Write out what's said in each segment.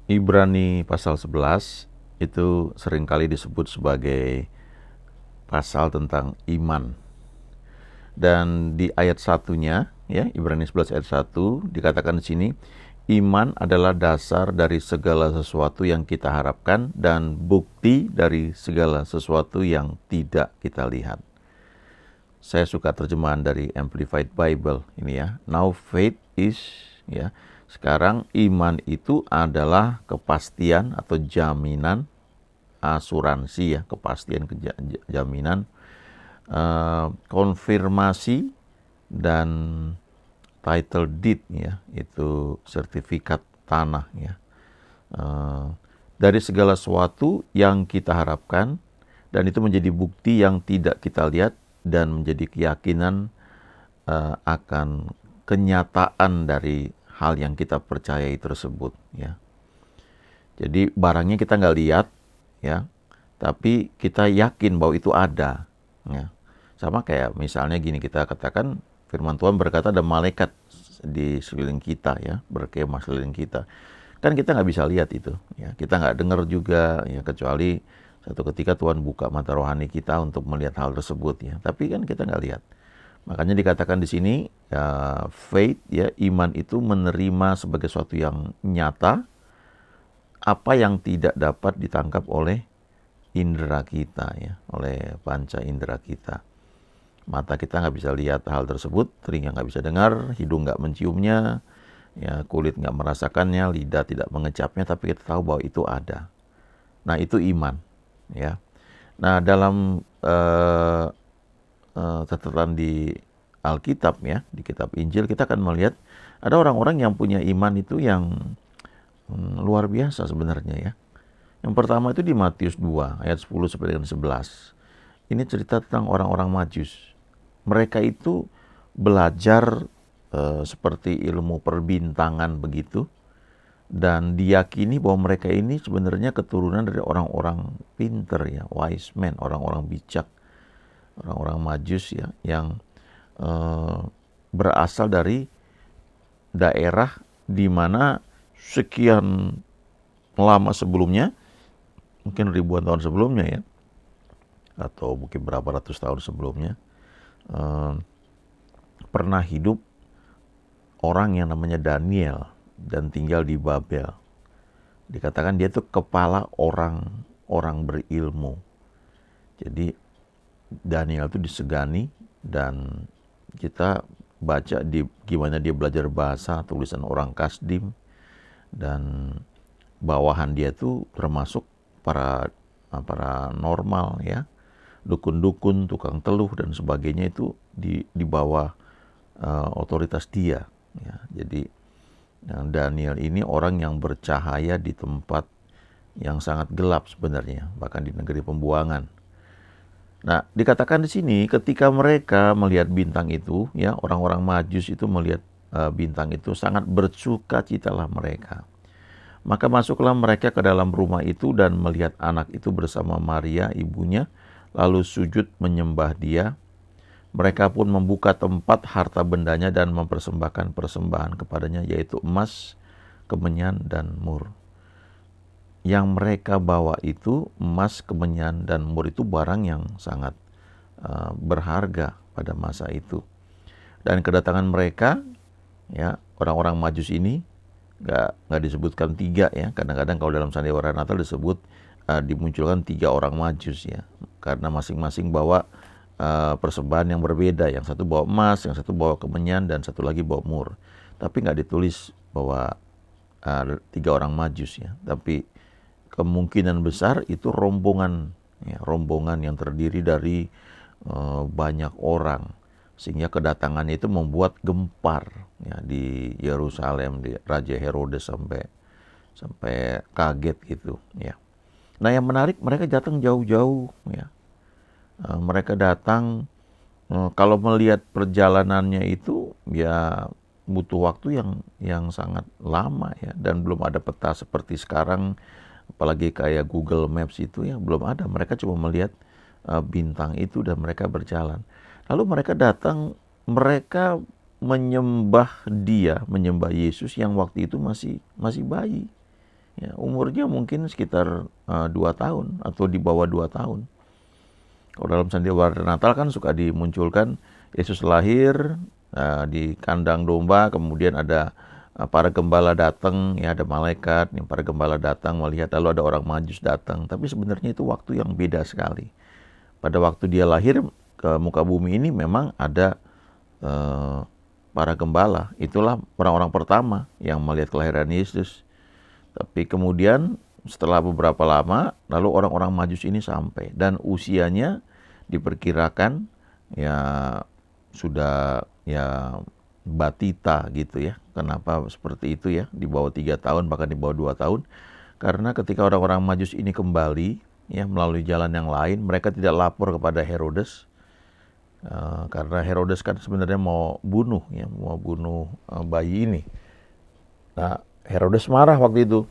Ibrani pasal 11 itu seringkali disebut sebagai pasal tentang iman. Dan di ayat satunya, ya, Ibrani 11 ayat 1 dikatakan di sini, iman adalah dasar dari segala sesuatu yang kita harapkan dan bukti dari segala sesuatu yang tidak kita lihat. Saya suka terjemahan dari Amplified Bible ini ya. Now faith is, ya. Sekarang iman itu adalah kepastian atau jaminan, asuransi ya, kepastian jaminan, konfirmasi dan title deed ya, itu sertifikat tanah ya. Dari segala sesuatu yang kita harapkan, dan itu menjadi bukti yang tidak kita lihat dan menjadi keyakinan akan kenyataan dari hal yang kita percayai tersebut ya. Jadi barangnya kita nggak lihat ya, tapi kita yakin bahwa itu ada ya. Sama kayak misalnya gini, kita katakan firman Tuhan berkata ada malaikat di sekeliling kita ya, berkemah sekeliling kita. Kan kita nggak bisa lihat itu ya, kita nggak dengar juga ya, kecuali satu ketika Tuhan buka mata rohani kita untuk melihat hal tersebut ya, tapi kan kita nggak lihat. Makanya dikatakan di sini ya, faith ya, iman itu menerima sebagai sesuatu yang nyata apa yang tidak dapat ditangkap oleh indera kita ya, oleh panca indera kita. Mata kita nggak bisa lihat hal tersebut, telinga nggak bisa dengar, hidung nggak menciumnya, ya, kulit nggak merasakannya, lidah tidak mengecapnya, tapi kita tahu bahwa itu ada. Nah, itu iman ya. Nah, dalam catatan di Alkitab ya, di kitab Injil kita akan melihat ada orang-orang yang punya iman itu yang luar biasa sebenarnya ya. Yang pertama itu di Matius 2 ayat 10 sampai dengan 11. Ini cerita tentang orang-orang Majus. Mereka itu belajar seperti ilmu perbintangan begitu, dan diyakini bahwa mereka ini sebenarnya keturunan dari orang-orang pinter ya, wise men, orang-orang bijak, orang-orang Majus ya, yang berasal dari daerah di mana sekian lama sebelumnya, mungkin ribuan tahun sebelumnya ya, atau mungkin berapa ratus tahun sebelumnya, pernah hidup orang yang namanya Daniel dan tinggal di Babel. Dikatakan dia itu kepala orang berilmu. Jadi Daniel itu disegani, dan kita baca di gimana dia belajar bahasa tulisan orang Kasdim, dan bawahan dia itu termasuk para normal ya, dukun-dukun, tukang teluh dan sebagainya, itu di bawah otoritas dia ya. Jadi Daniel ini orang yang bercahaya di tempat yang sangat gelap sebenarnya, bahkan di negeri pembuangan. Nah, dikatakan di sini ketika mereka melihat bintang itu ya, orang-orang Majus itu melihat bintang itu, sangat bersukacitalah mereka. Maka masuklah mereka ke dalam rumah itu dan melihat anak itu bersama Maria ibunya, lalu sujud menyembah dia. Mereka pun membuka tempat harta bendanya dan mempersembahkan persembahan kepadanya, yaitu emas, kemenyan, dan mur. Yang mereka bawa itu, emas, kemenyan, dan mur, itu barang yang sangat berharga pada masa itu. Dan kedatangan mereka, ya, orang-orang Majus ini, nggak disebutkan tiga ya. Kadang-kadang kalau dalam sandiwara Natal disebut dimunculkan 3 orang Majus ya, karena masing-masing bawa persembahan yang berbeda. Yang satu bawa emas, yang satu bawa kemenyan, dan satu lagi bawa mur. Tapi nggak ditulis bahwa 3 orang Majus ya. Tapi kemungkinan besar itu rombongan ya, rombongan yang terdiri dari banyak orang, sehingga kedatangannya itu membuat gempar ya di Yerusalem, di Raja Herodes sampai kaget gitu ya. Nah, yang menarik, mereka datang jauh-jauh ya. Mereka datang, kalau melihat perjalanannya itu ya butuh waktu yang sangat lama ya, dan belum ada peta seperti sekarang, apalagi kayak Google Maps itu ya, belum ada. Mereka cuma melihat bintang itu dan mereka berjalan. Lalu mereka datang, mereka menyembah dia, menyembah Yesus yang waktu itu masih bayi Ya, umurnya mungkin sekitar 2 tahun atau di bawah 2 tahun. Kalau dalam sandiwara Natal kan suka dimunculkan Yesus lahir di kandang domba, kemudian ada para gembala datang, ya ada malaikat, yang para gembala datang melihat, lalu ada orang Majus datang. Tapi sebenarnya itu waktu yang beda sekali. Pada waktu dia lahir ke muka bumi ini memang ada eh, para gembala. Itulah orang-orang pertama yang melihat kelahiran Yesus. Tapi kemudian setelah beberapa lama, lalu orang-orang Majus ini sampai dan usianya diperkirakan ya sudah ya batita gitu ya. Kenapa seperti itu ya? Di bawah 3 tahun bahkan di bawah 2 tahun. Karena ketika orang-orang Majus ini kembali ya melalui jalan yang lain, mereka tidak lapor kepada Herodes. Karena Herodes kan sebenarnya mau bunuh ya, mau bunuh bayi ini. Nah, Herodes marah waktu itu,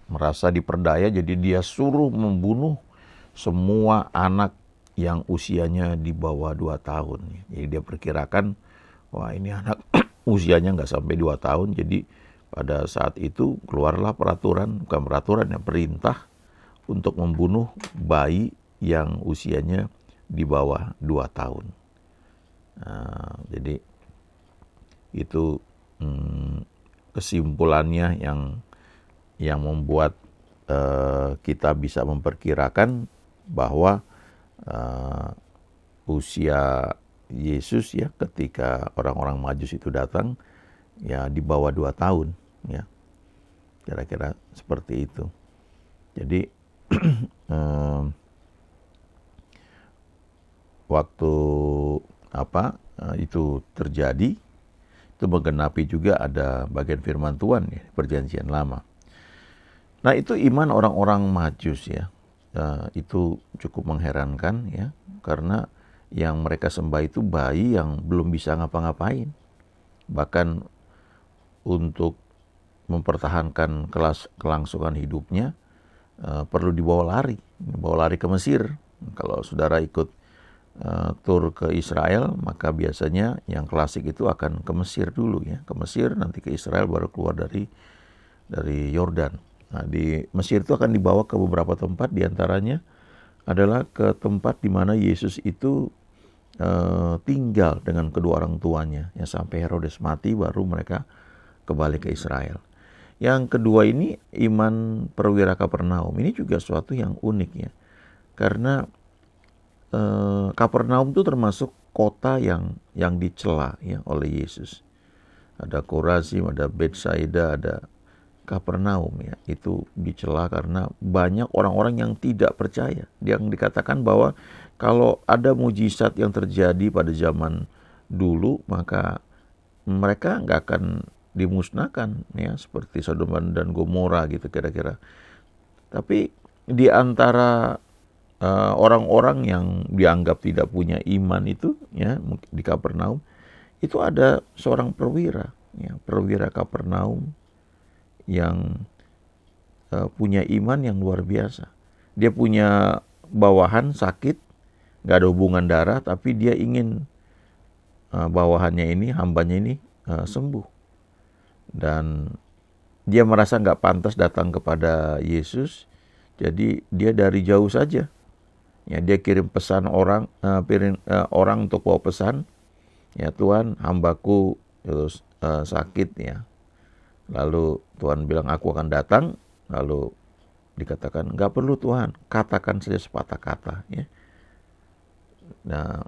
merasa diperdaya, jadi dia suruh membunuh semua anak yang usianya di bawah 2 tahun. Jadi dia perkirakan, wah ini anak usianya nggak sampai 2 tahun, jadi pada saat itu keluarlah peraturan, bukan peraturan ya, perintah untuk membunuh bayi yang usianya di bawah 2 tahun. Jadi itu kesimpulannya yang membuat kita bisa memperkirakan bahwa usia Yesus ya ketika orang-orang Majus itu datang ya di bawah 2 tahun ya. Kira-kira seperti itu. Jadi waktu itu terjadi, itu menggenapi juga ada bagian firman Tuhan ya, perjanjian lama. Nah itu iman orang-orang Majus ya, itu cukup mengherankan ya, karena yang mereka sembah itu bayi yang belum bisa ngapa-ngapain. Bahkan untuk mempertahankan kelangsungan hidupnya perlu dibawa lari ke Mesir. Kalau saudara ikut tur ke Israel, maka biasanya yang klasik itu akan ke Mesir dulu ya, ke Mesir nanti ke Israel baru keluar dari Yordan. Nah di Mesir itu akan dibawa ke beberapa tempat, diantaranya adalah ke tempat di mana Yesus itu tinggal dengan kedua orang tuanya, ya sampai Herodes mati baru mereka kembali ke Israel. Yang kedua ini iman perwira Kapernaum, ini juga suatu yang unik ya, karena Kapernaum itu termasuk kota yang dicela ya oleh Yesus. Ada Korazim, ada Betsaida, ada Kapernaum ya. Itu dicela karena banyak orang-orang yang tidak percaya. Yang dikatakan bahwa kalau ada mujizat yang terjadi pada zaman dulu, maka mereka nggak akan dimusnahkan ya, seperti Sodom dan Gomora gitu kira-kira. Tapi di antara orang-orang yang dianggap tidak punya iman itu ya di Kapernaum itu ada seorang perwira ya, perwira Kapernaum yang punya iman yang luar biasa. Dia punya bawahan sakit, nggak ada hubungan darah, tapi dia ingin bawahannya ini, hambanya ini sembuh. Dan dia merasa nggak pantas datang kepada Yesus, jadi dia dari jauh saja. Ya, dia kirim pesan orang untuk bawa pesan. Ya Tuhan, hambaku sakit ya. Lalu Tuhan bilang aku akan datang. Lalu dikatakan nggak perlu Tuhan, katakan saja sepatah kata. Ya. Nah,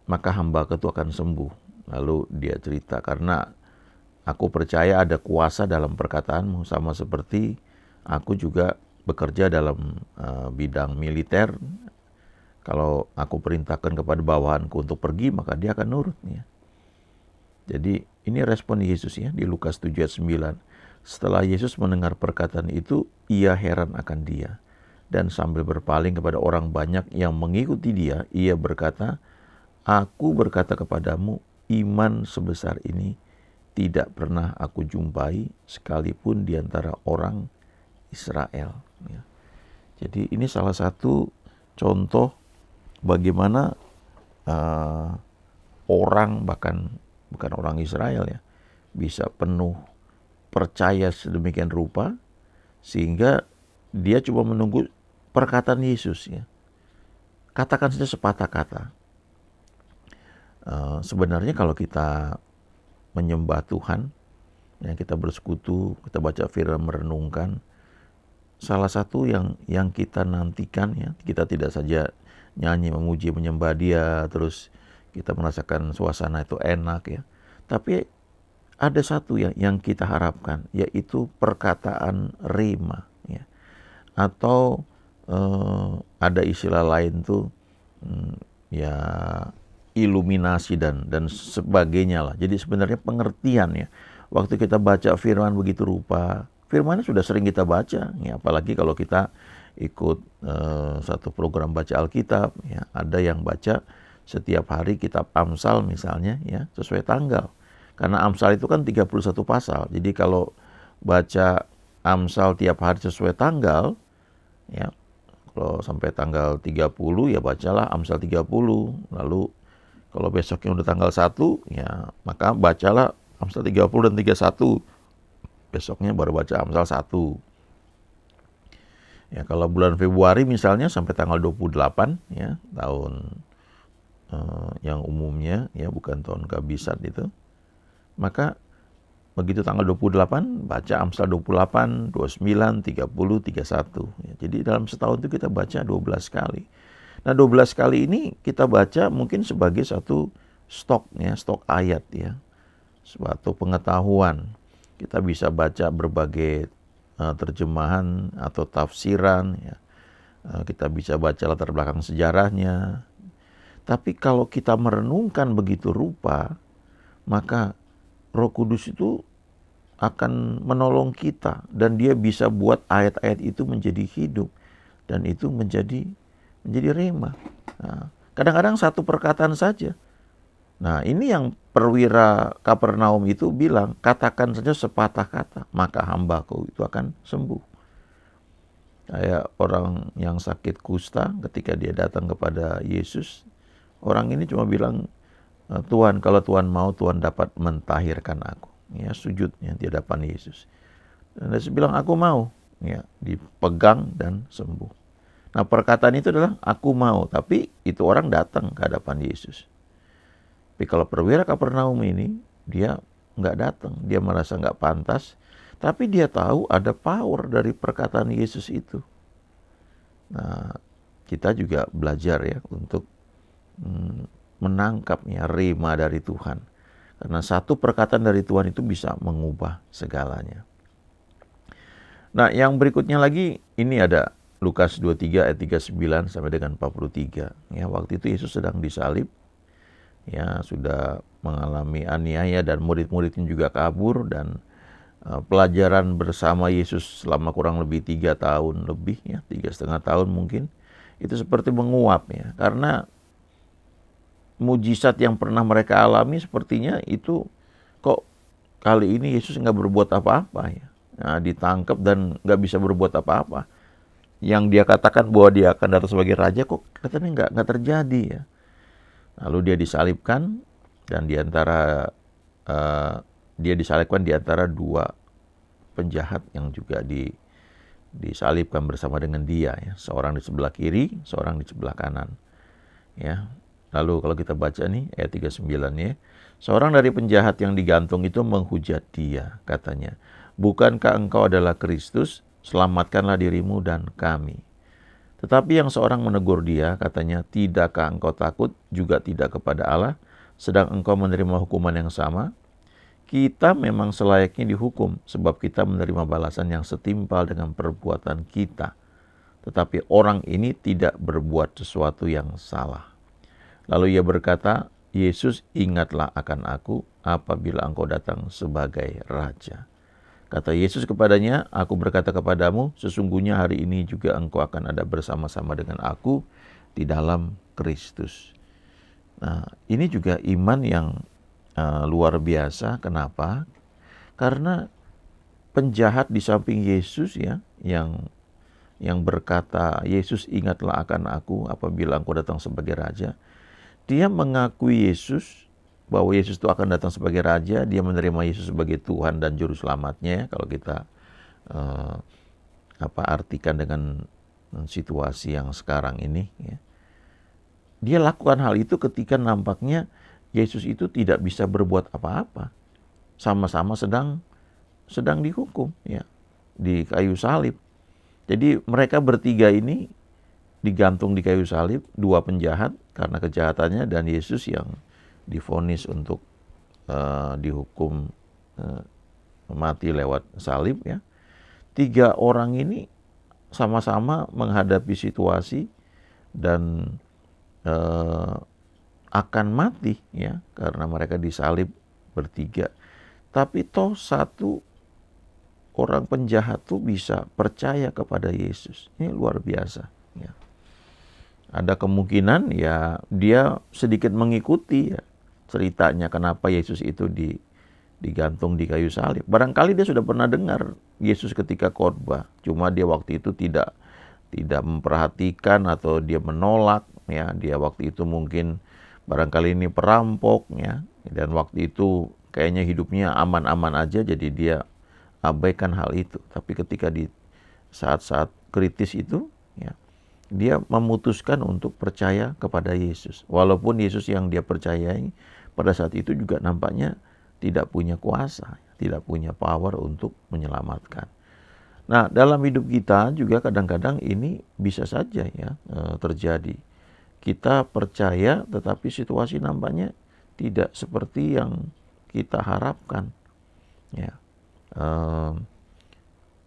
maka hambaku itu akan sembuh. Lalu dia cerita karena aku percaya ada kuasa dalam perkataanmu, sama seperti aku juga bekerja dalam bidang militer. Kalau aku perintahkan kepada bawahanku untuk pergi, maka dia akan nurut. Ya. Jadi ini respon Yesus ya di Lukas 7 ayat 9. Setelah Yesus mendengar perkataan itu, ia heran akan dia. Dan sambil berpaling kepada orang banyak yang mengikuti dia, ia berkata, aku berkata kepadamu, iman sebesar ini tidak pernah aku jumpai sekalipun di antara orang Israel. Ya. Jadi ini salah satu contoh bagaimana orang, bahkan bukan orang Israel ya, bisa penuh percaya sedemikian rupa Sehingga dia cuma menunggu perkataan Yesus ya. Katakan saja sepatah kata. Sebenarnya kalau kita menyembah Tuhan, ya kita bersekutu, kita baca firman, merenungkan, salah satu yang kita nantikan ya, kita tidak saja nyanyi, memuji, menyembah Dia, terus kita merasakan suasana itu enak ya. Tapi ada satu yang kita harapkan, yaitu perkataan rema ya. Atau ada istilah lain tuh ya iluminasi dan sebagainya lah. Jadi sebenarnya pengertian ya. Waktu kita baca firman begitu rupa, firmannya sudah sering kita baca ya, apalagi kalau kita ikut satu program baca Alkitab ya, ada yang baca setiap hari kitab Amsal misalnya ya, sesuai tanggal. Karena Amsal itu kan 31 pasal. Jadi kalau baca Amsal tiap hari sesuai tanggal ya, kalau sampai tanggal 30 ya bacalah Amsal 30. Lalu kalau besoknya udah tanggal 1 ya, maka bacalah Amsal 30 dan 31. Besoknya baru baca Amsal 1. Ya, kalau bulan Februari misalnya sampai tanggal 28 ya, tahun yang umumnya ya, bukan tahun kehabisan itu. Maka begitu tanggal 28 baca Amsal 28, 29, 30, 31. Ya, jadi dalam setahun itu kita baca 12 kali. Nah 12 kali ini kita baca mungkin sebagai satu stok ya, stok ayat ya. Suatu pengetahuan. Kita bisa baca berbagai terjemahan atau tafsiran ya. Kita bisa baca latar belakang sejarahnya. Tapi kalau kita merenungkan begitu rupa, maka Roh Kudus itu akan menolong kita dan dia bisa buat ayat-ayat itu menjadi hidup dan itu menjadi rema. Nah, kadang-kadang satu perkataan saja. Nah, ini yang perwira Kapernaum itu bilang, katakan saja sepatah kata, maka hambaku itu akan sembuh. Kayak orang yang sakit kusta ketika dia datang kepada Yesus, orang ini cuma bilang, Tuhan, kalau Tuhan mau, Tuhan dapat mentahirkan aku. Ya, sujudnya di hadapan Yesus. Dan Yesus bilang, aku mau. Ya, dipegang dan sembuh. Nah, perkataan itu adalah aku mau, tapi itu orang datang ke hadapan Yesus. Tapi kalau perwira Kapernaum ini, dia nggak datang, dia merasa nggak pantas, tapi dia tahu ada power dari perkataan Yesus itu. Nah, kita juga belajar ya untuk menangkapnya rema dari Tuhan. Karena satu perkataan dari Tuhan itu bisa mengubah segalanya. Nah, yang berikutnya lagi, ini ada Lukas 23 ayat 39 sampai dengan 43. Ya, waktu itu Yesus sedang disalib. Ya, sudah mengalami aniaya dan murid-muridnya juga kabur, dan pelajaran bersama Yesus selama kurang lebih 3 tahun lebih ya, 3,5 tahun mungkin, itu seperti menguap ya, karena mujizat yang pernah mereka alami sepertinya itu kok kali ini Yesus nggak berbuat apa-apa ya. Nah, ditangkap dan nggak bisa berbuat apa-apa. Yang dia katakan bahwa dia akan datang sebagai raja kok katanya nggak terjadi ya. Lalu dia disalibkan dan dia disalibkan di antara dua penjahat yang juga disalibkan bersama dengan dia ya. Seorang di sebelah kiri, seorang di sebelah kanan. Ya. Lalu kalau kita baca nih ayat 39 ya. Seorang dari penjahat yang digantung itu menghujat dia, katanya, "Bukankah engkau adalah Kristus? Selamatkanlah dirimu dan kami." Tetapi yang seorang menegur dia, katanya, "Tidakkah engkau takut juga tidak kepada Allah, sedang engkau menerima hukuman yang sama? Kita memang selayaknya dihukum, sebab kita menerima balasan yang setimpal dengan perbuatan kita. Tetapi orang ini tidak berbuat sesuatu yang salah." Lalu ia berkata, "Yesus, ingatlah akan aku apabila engkau datang sebagai raja." Kata Yesus kepadanya, "Aku berkata kepadamu, sesungguhnya hari ini juga engkau akan ada bersama-sama dengan aku di dalam Kristus." Nah, ini juga iman yang luar biasa. Kenapa? Karena penjahat di samping Yesus ya, yang berkata, "Yesus, ingatlah akan aku apabila engkau datang sebagai raja." Dia mengakui Yesus, bahwa Yesus itu akan datang sebagai raja. Dia menerima Yesus sebagai Tuhan dan Juru Selamatnya. Kalau kita artikan dengan situasi yang sekarang ini, ya. Dia lakukan hal itu ketika nampaknya Yesus itu tidak bisa berbuat apa-apa. Sama-sama sedang dihukum, ya, di kayu salib. Jadi mereka bertiga ini digantung di kayu salib, dua penjahat karena kejahatannya, dan Yesus yang divonis untuk dihukum mati lewat salib, ya. Tiga orang ini sama-sama menghadapi situasi dan akan mati, ya, karena mereka disalib bertiga. Tapi toh satu orang penjahat tuh bisa percaya kepada Yesus. Ini luar biasa, ya. Ada kemungkinan ya dia sedikit mengikuti, ya, ceritanya kenapa Yesus itu digantung di kayu salib. Barangkali dia sudah pernah dengar Yesus ketika khotbah, cuma dia waktu itu tidak memperhatikan atau dia menolak, ya. Dia waktu itu mungkin barangkali ini perampok, ya, dan waktu itu kayaknya hidupnya aman-aman aja, jadi dia abaikan hal itu. Tapi ketika di saat-saat kritis itu, ya, dia memutuskan untuk percaya kepada Yesus. Walaupun Yesus yang dia percayai pada saat itu juga nampaknya tidak punya kuasa, tidak punya power untuk menyelamatkan. Nah, dalam hidup kita juga kadang-kadang ini bisa saja, ya, terjadi. Kita percaya tetapi situasi nampaknya tidak seperti yang kita harapkan, ya.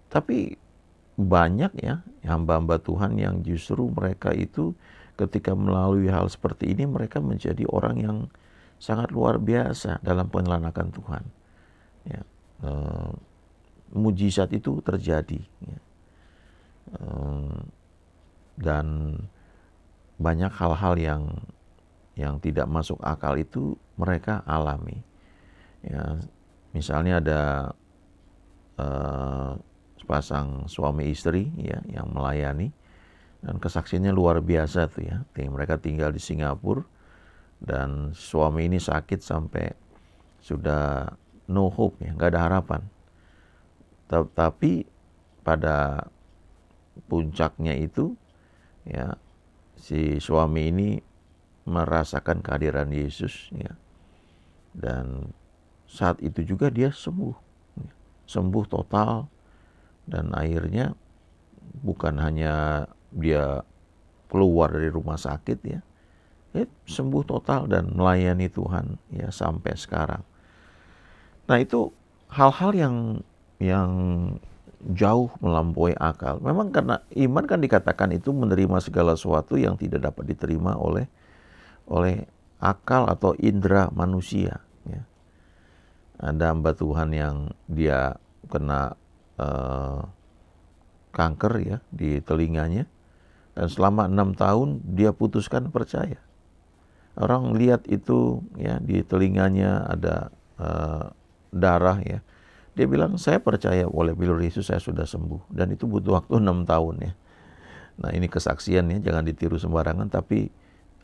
Tapi banyak, ya, hamba-hamba Tuhan yang justru mereka itu ketika melalui hal seperti ini mereka menjadi orang yang sangat luar biasa dalam pengelanakan Tuhan, ya. Mujizat itu terjadi, ya. Dan banyak hal-hal yang tidak masuk akal itu mereka alami, ya. Misalnya ada sepasang suami istri, ya, yang melayani, dan kesaksiannya luar biasa tuh, ya. Mereka tinggal di Singapura dan suami ini sakit sampai sudah no hope, ya, nggak ada harapan. Tapi pada puncaknya itu, ya, si suami ini merasakan kehadiran Yesus, ya, dan saat itu juga dia sembuh total, dan akhirnya bukan hanya dia keluar dari rumah sakit, ya, sembuh total dan melayani Tuhan, ya, sampai sekarang. Nah, itu hal-hal yang jauh melampaui akal. Memang karena iman kan dikatakan itu menerima segala sesuatu yang tidak dapat diterima oleh akal atau indera manusia, ya. Ada hamba Tuhan yang dia kena kanker, ya, di telinganya, dan selama 6 tahun dia putuskan percaya. Orang lihat itu, ya, di telinganya ada darah, ya. Dia bilang, saya percaya oleh bilur Yesus saya sudah sembuh. Dan itu butuh waktu 6 tahun, ya. Nah, ini kesaksian, ya, jangan ditiru sembarangan. Tapi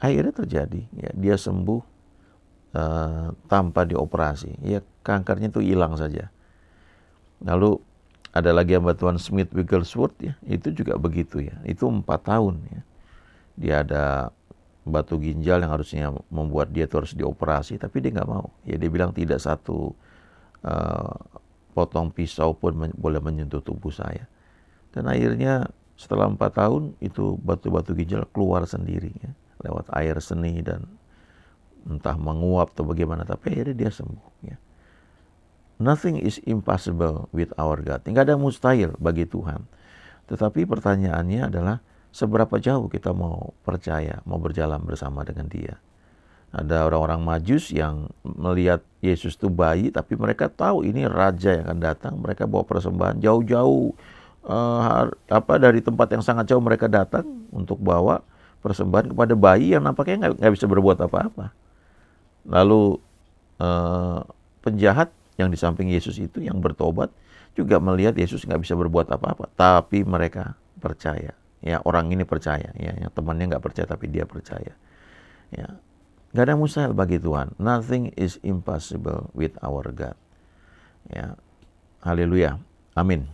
akhirnya terjadi, ya, dia sembuh tanpa dioperasi. Ya, kankernya itu hilang saja. Lalu ada lagi hamba Tuhan Smith Wigglesworth, ya, itu juga begitu, ya. Itu 4 tahun, ya. Dia ada batu ginjal yang harusnya membuat dia harus dioperasi, tapi dia nggak mau. Ya, dia bilang tidak satu potong pisau pun boleh menyentuh tubuh saya. Dan akhirnya setelah 4 tahun itu batu-batu ginjal keluar sendiri, ya, lewat air seni dan entah menguap atau bagaimana, tapi akhirnya dia sembuh, ya. Nothing is impossible with our God. Tidak ada mustahil bagi Tuhan. Tetapi pertanyaannya adalah seberapa jauh kita mau percaya, mau berjalan bersama dengan Dia. Ada orang-orang Majus yang melihat Yesus itu bayi, tapi mereka tahu ini raja yang akan datang. Mereka bawa persembahan jauh-jauh, dari tempat yang sangat jauh mereka datang untuk bawa persembahan kepada bayi yang nampaknya nggak bisa berbuat apa-apa. Lalu penjahat yang di samping Yesus itu yang bertobat juga melihat Yesus nggak bisa berbuat apa-apa, tapi mereka percaya. Ya, orang ini percaya, ya, yang temannya nggak percaya tapi dia percaya. Ya. Gak ada mustahil bagi Tuhan. Nothing is impossible with our God. Ya, haleluya. Amin.